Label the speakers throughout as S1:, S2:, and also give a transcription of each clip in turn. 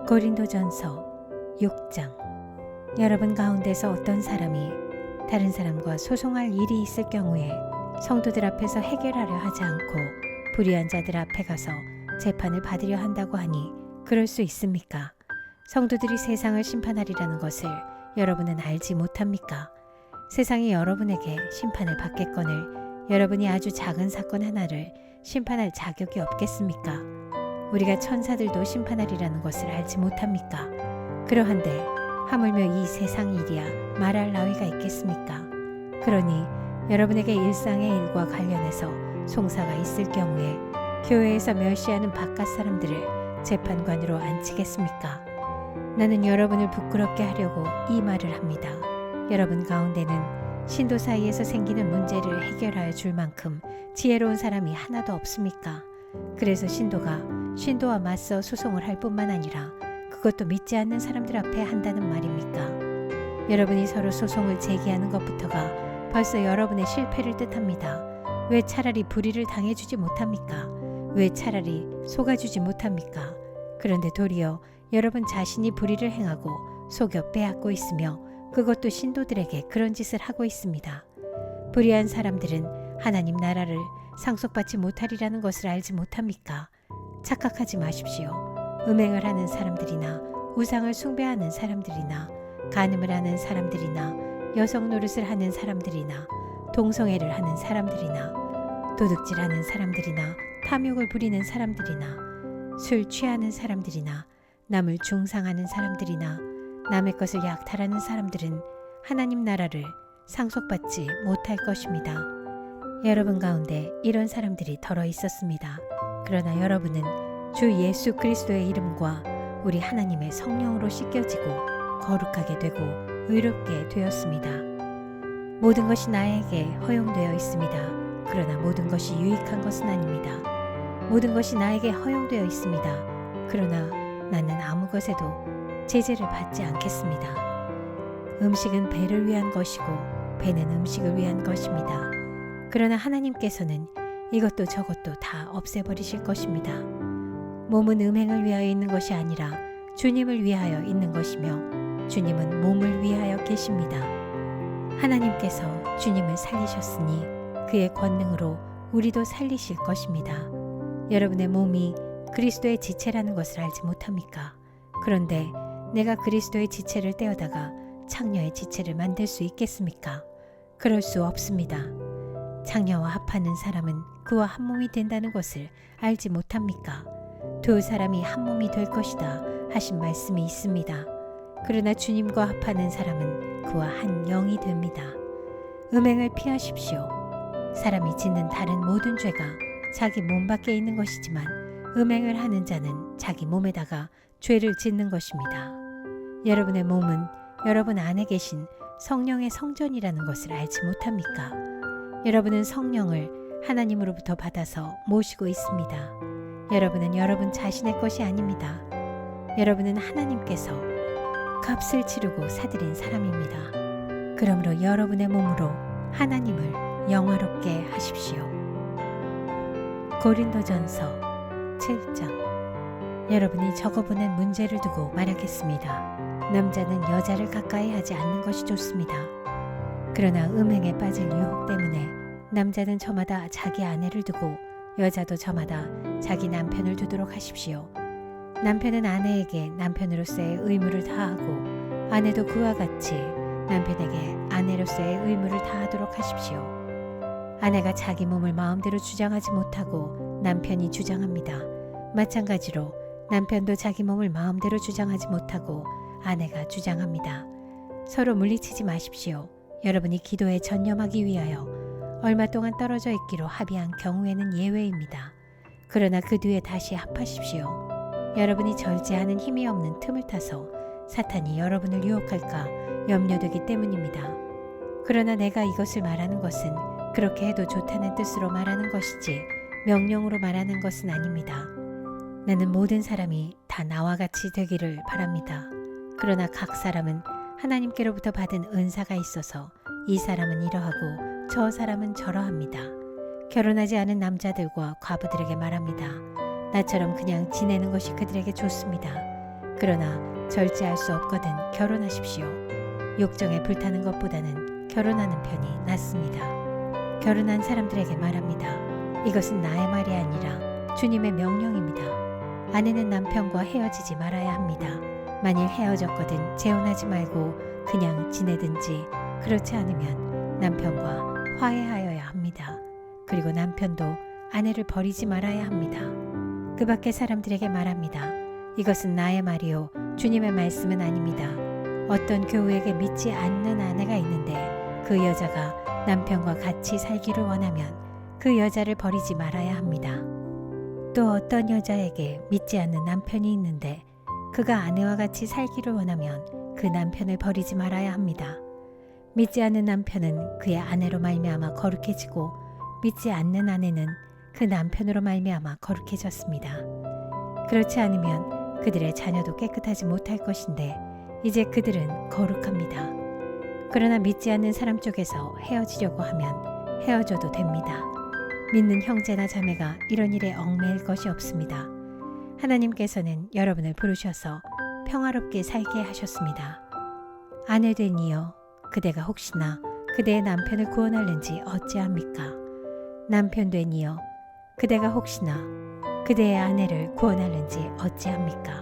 S1: 고린도전서 6장. 여러분 가운데서 어떤 사람이 다른 사람과 소송할 일이 있을 경우에 성도들 앞에서 해결하려 하지 않고 불의한 자들 앞에 가서 재판을 받으려 한다고 하니 그럴 수 있습니까? 성도들이 세상을 심판하리라는 것을 여러분은 알지 못합니까? 세상이 여러분에게 심판을 받겠거늘 여러분이 아주 작은 사건 하나를 심판할 자격이 없겠습니까? 우리가 천사들도 심판하리라는 것을 알지 못합니까? 그러한데 하물며 이 세상 일이야 말할 나위가 있겠습니까? 그러니 여러분에게 일상의 일과 관련해서 송사가 있을 경우에 교회에서 멸시하는 바깥 사람들을 재판관으로 앉히겠습니까? 나는 여러분을 부끄럽게 하려고 이 말을 합니다. 여러분 가운데는 신도 사이에서 생기는 문제를 해결하여 줄 만큼 지혜로운 사람이 하나도 없습니까? 그래서 신도와 맞서 소송을 할 뿐만 아니라 그것도 믿지 않는 사람들 앞에 한다는 말입니까? 여러분이 서로 소송을 제기하는 것부터가 벌써 여러분의 실패를 뜻합니다. 왜 차라리 불의를 당해주지 못합니까? 왜 차라리 속아주지 못합니까? 그런데 도리어 여러분 자신이 불의를 행하고 속여 빼앗고 있으며 그것도 신도들에게 그런 짓을 하고 있습니다. 불의한 사람들은 하나님 나라를 상속받지 못하리라는 것을 알지 못합니까? 착각하지 마십시오. 음행을 하는 사람들이나 우상을 숭배하는 사람들이나 간음을 하는 사람들이나 여성 노릇을 하는 사람들이나 동성애를 하는 사람들이나 도둑질하는 사람들이나 탐욕을 부리는 사람들이나 술 취하는 사람들이나 남을 중상하는 사람들이나 남의 것을 약탈하는 사람들은 하나님 나라를 상속받지 못할 것입니다. 여러분 가운데 이런 사람들이 덜어 있었습니다. 그러나 여러분은 주 예수 그리스도의 이름과 우리 하나님의 성령으로 씻겨지고 거룩하게 되고 의롭게 되었습니다. 모든 것이 나에게 허용되어 있습니다. 그러나 모든 것이 유익한 것은 아닙니다. 모든 것이 나에게 허용되어 있습니다. 그러나 나는 아무 것에도 제재를 받지 않겠습니다. 음식은 배를 위한 것이고 배는 음식을 위한 것입니다. 그러나 하나님께서는 이것도 저것도 다 없애버리실 것입니다. 몸은 음행을 위하여 있는 것이 아니라 주님을 위하여 있는 것이며 주님은 몸을 위하여 계십니다. 하나님께서 주님을 살리셨으니 그의 권능으로 우리도 살리실 것입니다. 여러분의 몸이 그리스도의 지체라는 것을 알지 못합니까? 그런데 내가 그리스도의 지체를 떼어다가 창녀의 지체를 만들 수 있겠습니까? 그럴 수 없습니다. 창녀와 합하는 사람은 그와 한 몸이 된다는 것을 알지 못합니까? 두 사람이 한 몸이 될 것이다 하신 말씀이 있습니다. 그러나 주님과 합하는 사람은 그와 한 영이 됩니다. 음행을 피하십시오. 사람이 짓는 다른 모든 죄가 자기 몸 밖에 있는 것이지만 음행을 하는 자는 자기 몸에다가 죄를 짓는 것입니다. 여러분의 몸은 여러분 안에 계신 성령의 성전이라는 것을 알지 못합니까? 여러분은 성령을 하나님으로부터 받아서 모시고 있습니다. 여러분은 여러분 자신의 것이 아닙니다. 여러분은 하나님께서 값을 치르고 사들인 사람입니다. 그러므로 여러분의 몸으로 하나님을 영화롭게 하십시오. 고린도전서 7장. 여러분이 적어보낸 문제를 두고 말하겠습니다. 남자는 여자를 가까이 하지 않는 것이 좋습니다. 그러나 음행에 빠질 유혹 때문에 남자는 저마다 자기 아내를 두고 여자도 저마다 자기 남편을 두도록 하십시오. 남편은 아내에게 남편으로서의 의무를 다하고 아내도 그와 같이 남편에게 아내로서의 의무를 다하도록 하십시오. 아내가 자기 몸을 마음대로 주장하지 못하고 남편이 주장합니다. 마찬가지로 남편도 자기 몸을 마음대로 주장하지 못하고 아내가 주장합니다. 서로 물리치지 마십시오. 여러분이 기도에 전념하기 위하여 얼마 동안 떨어져 있기로 합의한 경우에는 예외입니다. 그러나 그 뒤에 다시 합하십시오. 여러분이 절제하는 힘이 없는 틈을 타서 사탄이 여러분을 유혹할까 염려되기 때문입니다. 그러나 내가 이것을 말하는 것은 그렇게 해도 좋다는 뜻으로 말하는 것이지 명령으로 말하는 것은 아닙니다. 나는 모든 사람이 다 나와 같이 되기를 바랍니다. 그러나 각 사람은 하나님께로부터 받은 은사가 있어서 이 사람은 이러하고 저 사람은 저러합니다. 결혼하지 않은 남자들과 과부들에게 말합니다. 나처럼 그냥 지내는 것이 그들에게 좋습니다. 그러나 절제할 수 없거든 결혼하십시오. 욕정에 불타는 것보다는 결혼하는 편이 낫습니다. 결혼한 사람들에게 말합니다. 이것은 나의 말이 아니라 주님의 명령입니다. 아내는 남편과 헤어지지 말아야 합니다. 만일 헤어졌거든 재혼하지 말고 그냥 지내든지 그렇지 않으면 남편과 화해하여야 합니다. 그리고 남편도 아내를 버리지 말아야 합니다. 그 밖의 사람들에게 말합니다. 이것은 나의 말이요 주님의 말씀은 아닙니다. 어떤 교우에게 믿지 않는 아내가 있는데 그 여자가 남편과 같이 살기를 원하면 그 여자를 버리지 말아야 합니다. 또 어떤 여자에게 믿지 않는 남편이 있는데 그가 아내와 같이 살기를 원하면 그 남편을 버리지 말아야 합니다. 믿지 않는 남편은 그의 아내로 말미암아 거룩해지고 믿지 않는 아내는 그 남편으로 말미암아 거룩해졌습니다. 그렇지 않으면 그들의 자녀도 깨끗하지 못할 것인데 이제 그들은 거룩합니다. 그러나 믿지 않는 사람 쪽에서 헤어지려고 하면 헤어져도 됩니다. 믿는 형제나 자매가 이런 일에 얽매일 것이 없습니다. 하나님께서는 여러분을 부르셔서 평화롭게 살게 하셨습니다. 아내 된 이여 그대가 혹시나 그대의 남편을 구원하는지 어찌합니까? 남편 된 이여 그대가 혹시나 그대의 아내를 구원하는지 어찌합니까?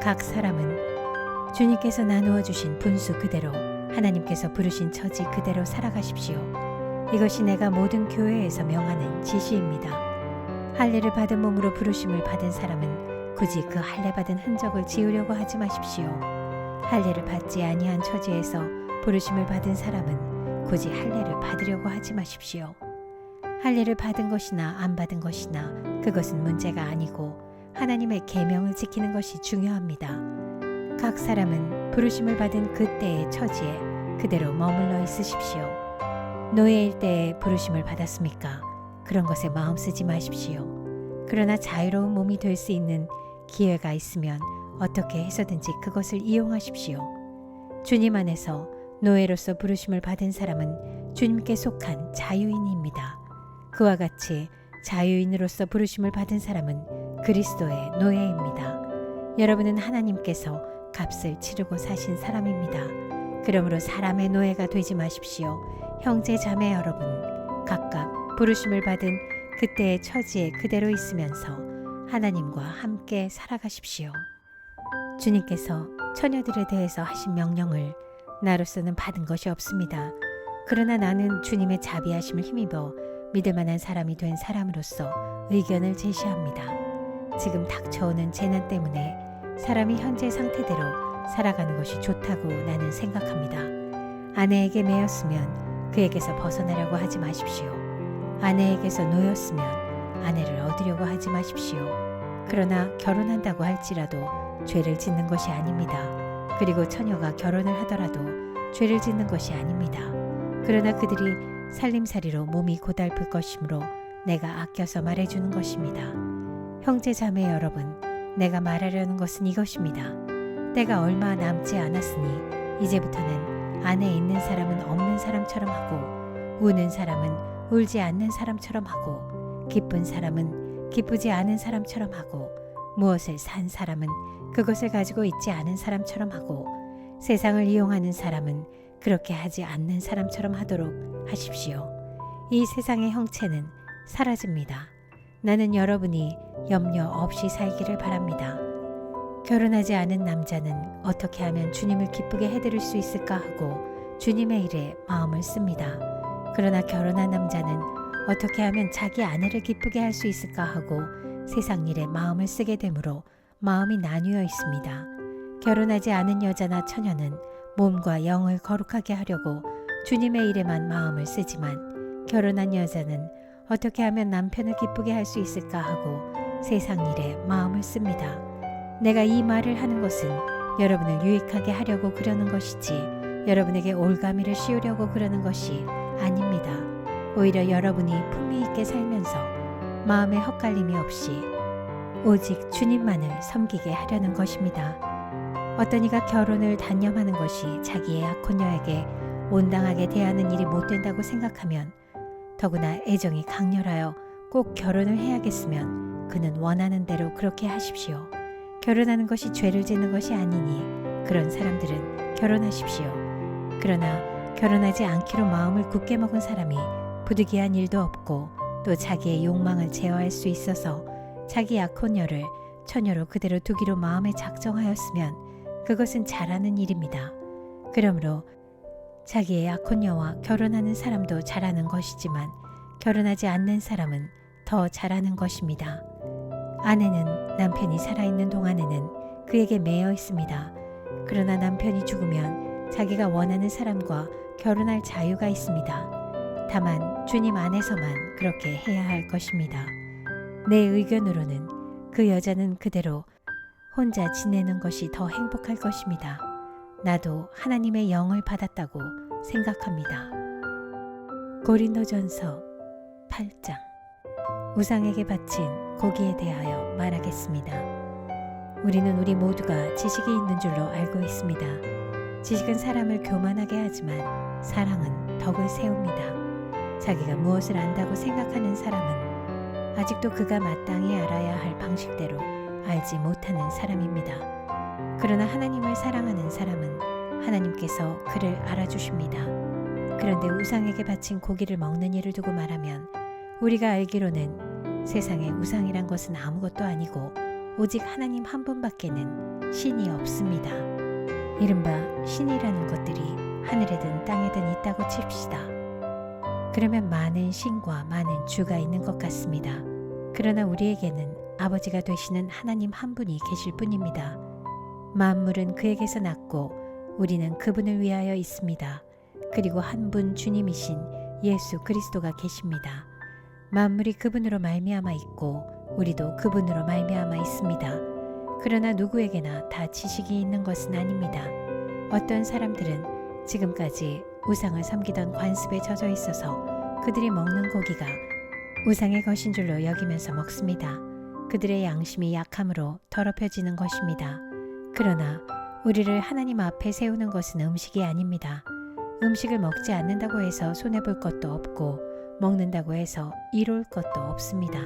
S1: 각 사람은 주님께서 나누어 주신 분수 그대로 하나님께서 부르신 처지 그대로 살아가십시오. 이것이 내가 모든 교회에서 명하는 지시입니다. 할례를 받은 몸으로 부르심을 받은 사람은 굳이 그 할례 받은 흔적을 지우려고 하지 마십시오. 할례를 받지 아니한 처지에서 부르심을 받은 사람은 굳이 할례를 받으려고 하지 마십시오. 할례를 받은 것이나 안 받은 것이나 그것은 문제가 아니고 하나님의 계명을 지키는 것이 중요합니다. 각 사람은 부르심을 받은 그때의 처지에 그대로 머물러 있으십시오. 노예일 때에 부르심을 받았습니까? 그런 것에 마음 쓰지 마십시오. 그러나 자유로운 몸이 될 수 있는 기회가 있으면 어떻게 해서든지 그것을 이용하십시오. 주님 안에서 노예로서 부르심을 받은 사람은 주님께 속한 자유인입니다. 그와 같이 자유인으로서 부르심을 받은 사람은 그리스도의 노예입니다. 여러분은 하나님께서 값을 치르고 사신 사람입니다. 그러므로 사람의 노예가 되지 마십시오. 형제 자매 여러분, 각각 부르심을 받은 그때의 처지에 그대로 있으면서 하나님과 함께 살아가십시오. 주님께서 처녀들에 대해서 하신 명령을 나로서는 받은 것이 없습니다. 그러나 나는 주님의 자비하심을 힘입어 믿을 만한 사람이 된 사람으로서 의견을 제시합니다. 지금 닥쳐오는 재난 때문에 사람이 현재 상태대로 살아가는 것이 좋다고 나는 생각합니다. 아내에게 매였으면 그에게서 벗어나려고 하지 마십시오. 아내에게서 놓였으면 아내를 얻으려고 하지 마십시오. 그러나 결혼한다고 할지라도 죄를 짓는 것이 아닙니다. 그리고 처녀가 결혼을 하더라도 죄를 짓는 것이 아닙니다. 그러나 그들이 살림살이로 몸이 고달플 것이므로 내가 아껴서 말해주는 것입니다. 형제 자매 여러분, 내가 말하려는 것은 이것입니다. 때가 얼마 남지 않았으니 이제부터는 안에 있는 사람은 없는 사람처럼 하고 우는 사람은 울지 않는 사람처럼 하고 기쁜 사람은 기쁘지 않은 사람처럼 하고 무엇을 산 사람은 그것을 가지고 있지 않은 사람처럼 하고 세상을 이용하는 사람은 그렇게 하지 않는 사람처럼 하도록 하십시오. 이 세상의 형체는 사라집니다. 나는 여러분이 염려 없이 살기를 바랍니다. 결혼하지 않은 남자는 어떻게 하면 주님을 기쁘게 해드릴 수 있을까 하고 주님의 일에 마음을 씁니다. 그러나 결혼한 남자는 어떻게 하면 자기 아내를 기쁘게 할 수 있을까 하고 세상 일에 마음을 쓰게 되므로 마음이 나뉘어 있습니다. 결혼하지 않은 여자나 처녀는 몸과 영을 거룩하게 하려고 주님의 일에만 마음을 쓰지만 결혼한 여자는 어떻게 하면 남편을 기쁘게 할 수 있을까 하고 세상 일에 마음을 씁니다. 내가 이 말을 하는 것은 여러분을 유익하게 하려고 그러는 것이지 여러분에게 올가미를 씌우려고 그러는 것이 아닙니다. 오히려 여러분이 품위 있게 살면서 마음에 헛갈림이 없이 오직 주님만을 섬기게 하려는 것입니다. 어떤 이가 결혼을 단념하는 것이 자기의 약혼녀에게 온당하게 대하는 일이 못 된다고 생각하면 더구나 애정이 강렬하여 꼭 결혼을 해야겠으면 그는 원하는 대로 그렇게 하십시오. 결혼하는 것이 죄를 짓는 것이 아니니 그런 사람들은 결혼하십시오. 그러나 결혼하지 않기로 마음을 굳게 먹은 사람이 부득이한 일도 없고 또 자기의 욕망을 제어할 수 있어서 자기 약혼녀를 처녀로 그대로 두기로 마음에 작정하였으면 그것은 잘하는 일입니다. 그러므로 자기의 약혼녀와 결혼하는 사람도 잘하는 것이지만 결혼하지 않는 사람은 더 잘하는 것입니다. 아내는 남편이 살아있는 동안에는 그에게 매여 있습니다. 그러나 남편이 죽으면 자기가 원하는 사람과 결혼할 자유가 있습니다. 다만 주님 안에서만 그렇게 해야 할 것입니다. 내 의견으로는 그 여자는 그대로 혼자 지내는 것이 더 행복할 것입니다. 나도 하나님의 영을 받았다고 생각합니다. 고린도전서 8장. 우상에게 바친 고기에 대하여 말하겠습니다. 우리는 우리 모두가 지식이 있는 줄로 알고 있습니다. 지식은 사람을 교만하게 하지만 사랑은 덕을 세웁니다. 자기가 무엇을 안다고 생각하는 사람은 아직도 그가 마땅히 알아야 할 방식대로 알지 못하는 사람입니다. 그러나 하나님을 사랑하는 사람은 하나님께서 그를 알아주십니다. 그런데 우상에게 바친 고기를 먹는 일을 두고 말하면 우리가 알기로는 세상에 우상이란 것은 아무것도 아니고 오직 하나님 한 분밖에는 신이 없습니다. 이른바 신이라는 것들이 하늘에든 땅에든 있다고 칩시다. 그러면 많은 신과 많은 주가 있는 것 같습니다. 그러나 우리에게는 아버지가 되시는 하나님 한 분이 계실 뿐입니다. 만물은 그에게서 났고 우리는 그분을 위하여 있습니다. 그리고 한 분 주님이신 예수 그리스도가 계십니다. 만물이 그분으로 말미암아 있고 우리도 그분으로 말미암아 있습니다. 그러나 누구에게나 다 지식이 있는 것은 아닙니다. 어떤 사람들은 지금까지 우상을 섬기던 관습에 젖어 있어서 그들이 먹는 고기가 우상의 것인 줄로 여기면서 먹습니다. 그들의 양심이 약함으로 더럽혀지는 것입니다. 그러나 우리를 하나님 앞에 세우는 것은 음식이 아닙니다. 음식을 먹지 않는다고 해서 손해볼 것도 없고 먹는다고 해서 이로울 것도 없습니다.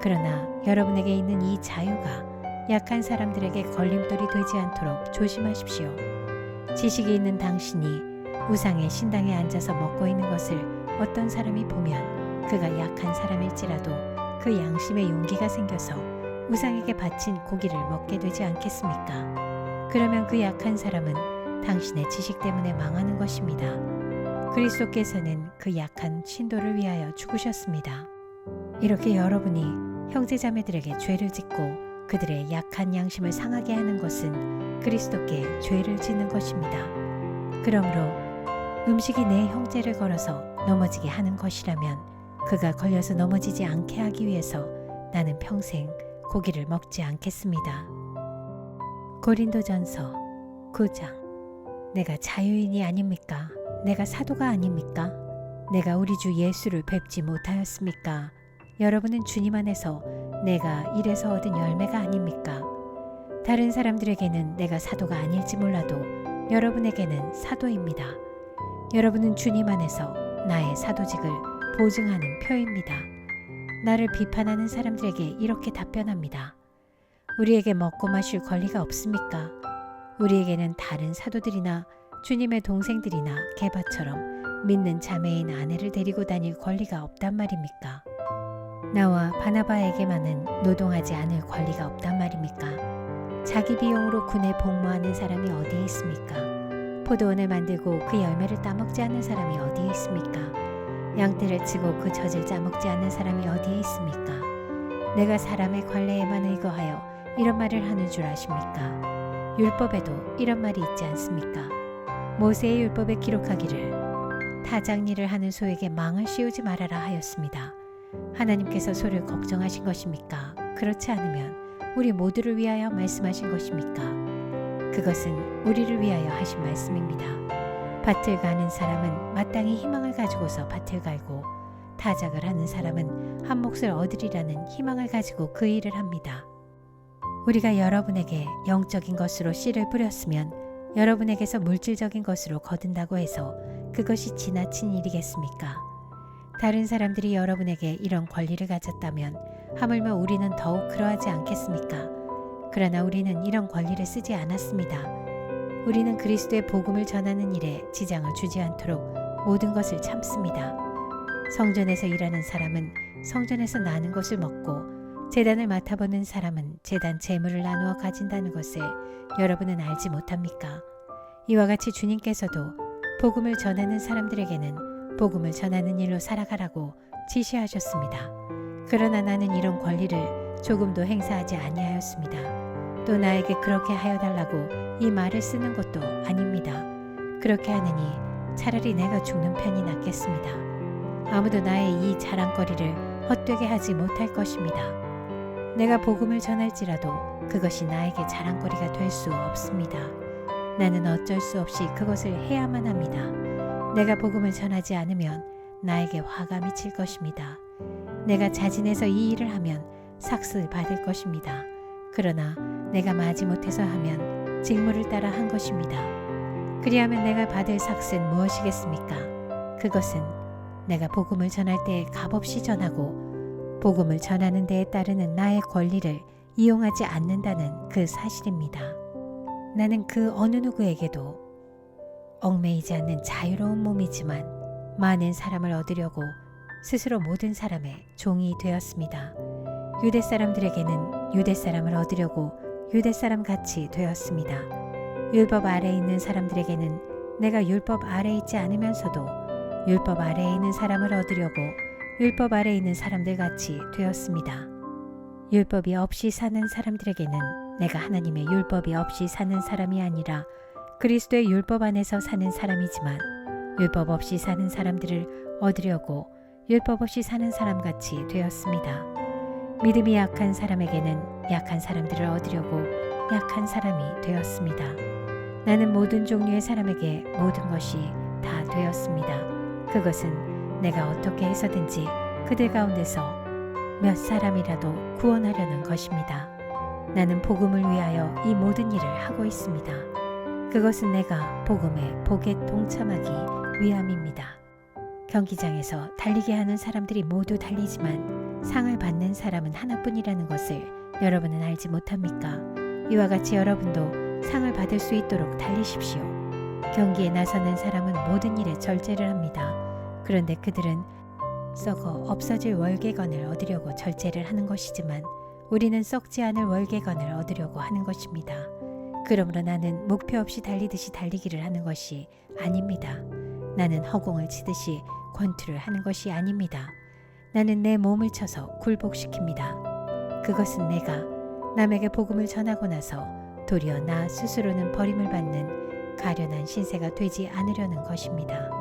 S1: 그러나 여러분에게 있는 이 자유가 약한 사람들에게 걸림돌이 되지 않도록 조심하십시오. 지식이 있는 당신이 우상의 신당에 앉아서 먹고 있는 것을 어떤 사람이 보면 그가 약한 사람일지라도 그 양심에 용기가 생겨서 우상에게 바친 고기를 먹게 되지 않겠습니까? 그러면 그 약한 사람은 당신의 지식 때문에 망하는 것입니다. 그리스도께서는 그 약한 신도를 위하여 죽으셨습니다. 이렇게 여러분이 형제자매들에게 죄를 짓고 그들의 약한 양심을 상하게 하는 것은 그리스도께 죄를 짓는 것입니다. 그러므로 음식이 내 형제를 걸어서 넘어지게 하는 것이라면 그가 걸려서 넘어지지 않게 하기 위해서 나는 평생 고기를 먹지 않겠습니다. 고린도전서 9장. 내가 자유인이 아닙니까? 내가 사도가 아닙니까? 내가 우리 주 예수를 뵙지 못하였습니까? 여러분은 주님 안에서 내가 일에서 얻은 열매가 아닙니까? 다른 사람들에게는 내가 사도가 아닐지 몰라도 여러분에게는 사도입니다. 여러분은 주님 안에서 나의 사도직을 보증하는 표입니다. 나를 비판하는 사람들에게 이렇게 답변합니다. 우리에게 먹고 마실 권리가 없습니까? 우리에게는 다른 사도들이나 주님의 동생들이나 게바처럼 믿는 자매인 아내를 데리고 다닐 권리가 없단 말입니까? 나와 바나바에게만은 노동하지 않을 권리가 없단 말입니까? 자기 비용으로 군에 복무하는 사람이 어디에 있습니까? 포도원을 만들고 그 열매를 따먹지 않는 사람이 어디에 있습니까? 양떼를 치고 그 젖을 짜먹지 않는 사람이 어디에 있습니까? 내가 사람의 관례에만 의거하여 이런 말을 하는 줄 아십니까? 율법에도 이런 말이 있지 않습니까? 모세의 율법에 기록하기를 타작일을 하는 소에게 망을 씌우지 말아라 하였습니다. 하나님께서 소를 걱정하신 것입니까? 그렇지 않으면 우리 모두를 위하여 말씀하신 것입니까? 그것은 우리를 위하여 하신 말씀입니다. 밭을 가는 사람은 마땅히 희망을 가지고서 밭을 갈고 타작을 하는 사람은 한 몫을 얻으리라는 희망을 가지고 그 일을 합니다. 우리가 여러분에게 영적인 것으로 씨를 뿌렸으면 여러분에게서 물질적인 것으로 거둔다고 해서 그것이 지나친 일이겠습니까? 다른 사람들이 여러분에게 이런 권리를 가졌다면 하물며 우리는 더욱 그러하지 않겠습니까? 그러나 우리는 이런 권리를 쓰지 않았습니다. 우리는 그리스도의 복음을 전하는 일에 지장을 주지 않도록 모든 것을 참습니다. 성전에서 일하는 사람은 성전에서 나는 것을 먹고 제단을 맡아보는 사람은 제단 재물을 나누어 가진다는 것을 여러분은 알지 못합니까? 이와 같이 주님께서도 복음을 전하는 사람들에게는 복음을 전하는 일로 살아가라고 지시하셨습니다. 그러나 나는 이런 권리를 조금도 행사하지 아니하였습니다. 또 나에게 그렇게 하여 달라고 이 말을 쓰는 것도 아닙니다. 그렇게 하느니 차라리 내가 죽는 편이 낫겠습니다. 아무도 나의 이 자랑거리를 헛되게 하지 못할 것입니다. 내가 복음을 전할지라도 그것이 나에게 자랑거리가 될 수 없습니다. 나는 어쩔 수 없이 그것을 해야만 합니다. 내가 복음을 전하지 않으면 나에게 화가 미칠 것입니다. 내가 자진해서 이 일을 하면 삭슬 받을 것입니다. 그러나 내가 마지못해서 하면 직무를 따라 한 것입니다. 그리하면 내가 받을 삭슬은 무엇이겠습니까? 그것은 내가 복음을 전할 때 값없이 전하고 복음을 전하는 데에 따르는 나의 권리를 이용하지 않는다는 그 사실입니다. 나는 그 어느 누구에게도 얽매이지 않는 자유로운 몸이지만 많은 사람을 얻으려고 스스로 모든 사람의 종이 되었습니다. 유대 사람들에게는 유대 사람을 얻으려고 유대 사람 같이 되었습니다. 율법 아래에 있는 사람들에게는 내가 율법 아래에 있지 않으면서도 율법 아래에 있는 사람을 얻으려고 율법 아래에 있는 사람들 같이 되었습니다. 율법이 없이 사는 사람들에게는 내가 하나님의 율법이 없이 사는 사람이 아니라 그리스도의 율법 안에서 사는 사람이지만 율법 없이 사는 사람들을 얻으려고 율법 없이 사는 사람 같이 되었습니다. 믿음이 약한 사람에게는 약한 사람들을 얻으려고 약한 사람이 되었습니다. 나는 모든 종류의 사람에게 모든 것이 다 되었습니다. 그것은 내가 어떻게 해서든지 그들 가운데서 몇 사람이라도 구원하려는 것입니다. 나는 복음을 위하여 이 모든 일을 하고 있습니다. 그것은 내가 복음의 복에 동참하기 위함입니다. 경기장에서 달리게 하는 사람들이 모두 달리지만 상을 받는 사람은 하나뿐이라는 것을 여러분은 알지 못합니까? 이와 같이 여러분도 상을 받을 수 있도록 달리십시오. 경기에 나서는 사람은 모든 일에 절제를 합니다. 그런데 그들은 썩어 없어질 월계건을 얻으려고 절제를 하는 것이지만 우리는 썩지 않을 월계건을 얻으려고 하는 것입니다. 그러므로 나는 목표 없이 달리듯이 달리기를 하는 것이 아닙니다. 나는 허공을 치듯이 권투를 하는 것이 아닙니다. 나는 내 몸을 쳐서 굴복시킵니다. 그것은 내가 남에게 복음을 전하고 나서 도리어 나 스스로는 버림을 받는 가련한 신세가 되지 않으려는 것입니다.